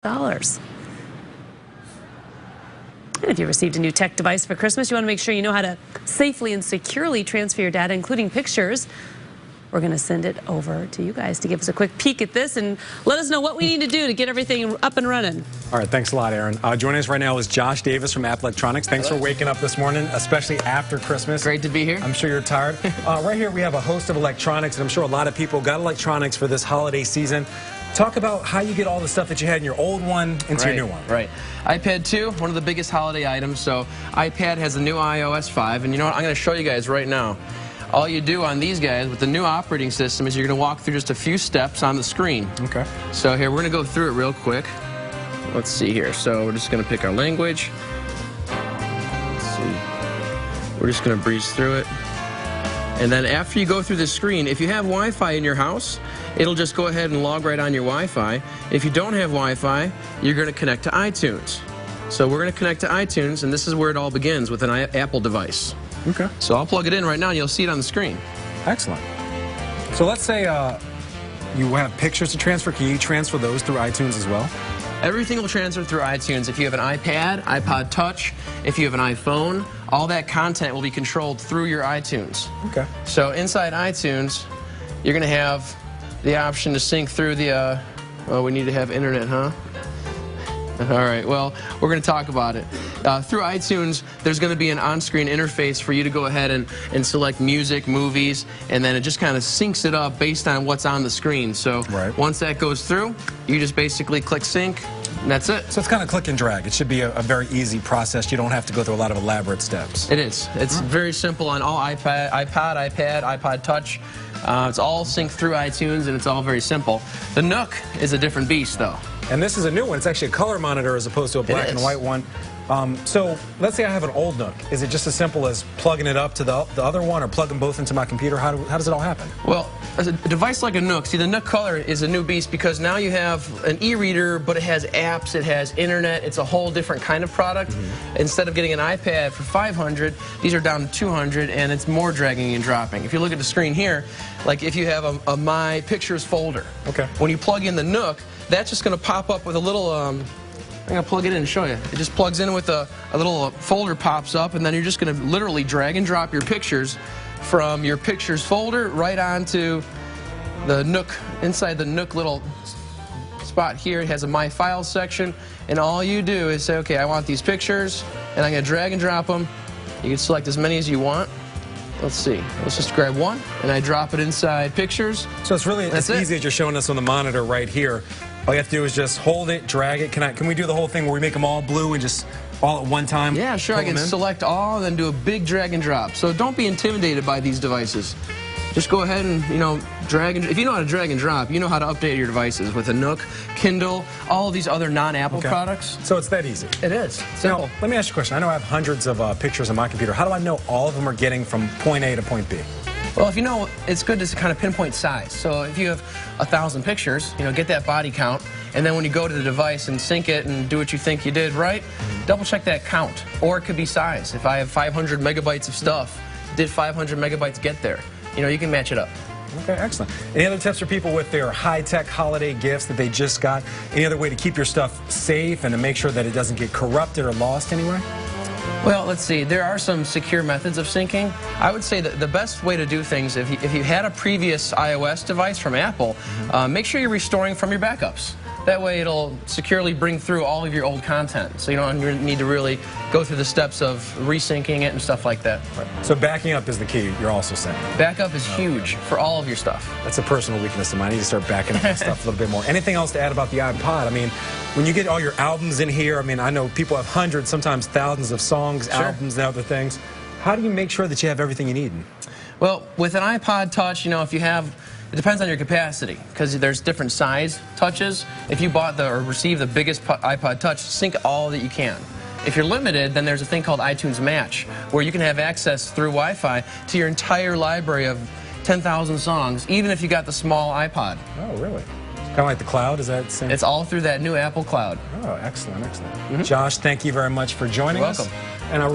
And if you received a new tech device for Christmas, you want to make sure you know how to safely and securely transfer your data, including pictures. We're going to send it over to you guys to give us a quick peek at this and let us know what we need to do to get everything up and running. All right, thanks a lot, Aaron. Joining us right now is Josh Davis from Apple Electronics. Thanks for waking up this morning, especially after Christmas. Great to be here. I'm sure you're tired. Right here we have a host of electronics, and I'm sure a lot of people got electronics for this holiday season. Talk about how you get all the stuff that you had in your old one into your new one. Right. iPad2, one of the biggest holiday items. So iPad has a new iOS 5, and you know what? I'm going to show you guys right now. All you do on these guys with the new operating system is you're going to walk through just a few steps on the screen. Okay. So here, we're going to go through it real quick. Let's see here. So we're just going to pick our language. Let's see. We're just going to breeze through it. And then after you go through the screen, if you have Wi-Fi in your house, it'll just go ahead and log right on your Wi-Fi. If you don't have Wi-Fi, you're going to connect to iTunes. So we're going to connect to iTunes, and this is where it all begins with an Apple device. Okay. So I'll plug it in right now, and you'll see it on the screen. Excellent. So let's say you have pictures to transfer. Can you transfer those through iTunes as well? Everything will transfer through iTunes. If you have an iPad, iPod Touch, if you have an iPhone, all that content will be controlled through your iTunes. Okay. So inside iTunes, you're going to have the option to sync through the, well, we need to have internet, huh? All right, well, we're going to talk about it. Through iTunes, there's going to be an on-screen interface for you to go ahead and select music, movies, and then it just kind of syncs it up based on what's on the screen. So once that goes through, you just basically click sync, and that's it. So it's kind of click and drag. It should be a very easy process. You don't have to go through a lot of elaborate steps. It is. It's very simple on all iPad, iPod Touch. It's all synced through iTunes, and it's all very simple. The Nook is a different beast, though. And this is a new one. It's actually a color monitor as opposed to a black and white one. So let's say I have an old Nook. Is it just as simple as plugging it up to the other one or plug them both into my computer? How does it all happen? Well, as a device like a Nook, see, the Nook Color is a new beast because now you have an e-reader, but it has apps, it has internet. It's a whole different kind of product. Instead of getting an iPad for $500, these are down to $200, and it's more dragging and dropping. If you look at the screen here, like if you have a My Pictures folder, when you plug in the Nook, that's just going to pop up with a little, I'm going to plug it in and show you. It just plugs in with a little folder pops up, and then you're just going to literally drag and drop your pictures from your pictures folder right onto the Nook. Inside the Nook little spot here, it has a My Files section, and all you do is say, okay, I want these pictures, and I'm going to drag and drop them. You can select as many as you want. Let's see. Let's just grab one, and I drop it inside Pictures. So it's really as easy as you're showing us on the monitor right here. All you have to do is just hold it, drag it. Can we do the whole thing where we make them all blue and just all at one time? Yeah, sure. I can select all and then do a big drag and drop. So don't be intimidated by these devices. Just go ahead and, drag and... If you know how to drag and drop, you know how to update your devices with a Nook, Kindle, all of these other non-Apple products. So it's that easy? It is. Simple. Now, let me ask you a question. I know I have hundreds of pictures on my computer. How do I know all of them are getting from point A to point B? Well, if you know, it's good to kind of pinpoint size. So if you have 1,000 pictures, get that body count, and then when you go to the device and sync it and do what you think you did right, double check that count. Or it could be size. If I have 500 megabytes of stuff, did 500 megabytes get there? You can match it up. Okay, excellent. Any other tips for people with their high-tech holiday gifts that they just got? Any other way to keep your stuff safe and to make sure that it doesn't get corrupted or lost anywhere? Well, let's see. There are some secure methods of syncing. I would say that the best way to do things, if you had a previous iOS device from Apple, make sure you're restoring from your backups. That way it'll securely bring through all of your old content, so you don't need to really go through the steps of resyncing it and stuff like that. So backing up is the key, you're also saying? Backup is huge for all of your stuff. That's a personal weakness of mine. I need to start backing up my stuff a little bit more. Anything else to add about the iPod? I mean, when you get all your albums in here, I mean, I know people have hundreds, sometimes thousands of songs, albums, and other things. How do you make sure that you have everything you need? Well, with an iPod Touch, if you have... It depends on your capacity, because there's different size touches. If you bought or received the biggest iPod Touch, sync all that you can. If you're limited, then there's a thing called iTunes Match, where you can have access through Wi-Fi to your entire library of 10,000 songs, even if you got the small iPod. Oh, really? Kind of like the cloud, is that the same? It's all through that new Apple Cloud. Oh, excellent, excellent. Josh, thank you very much for joining us. You're welcome. And we're going to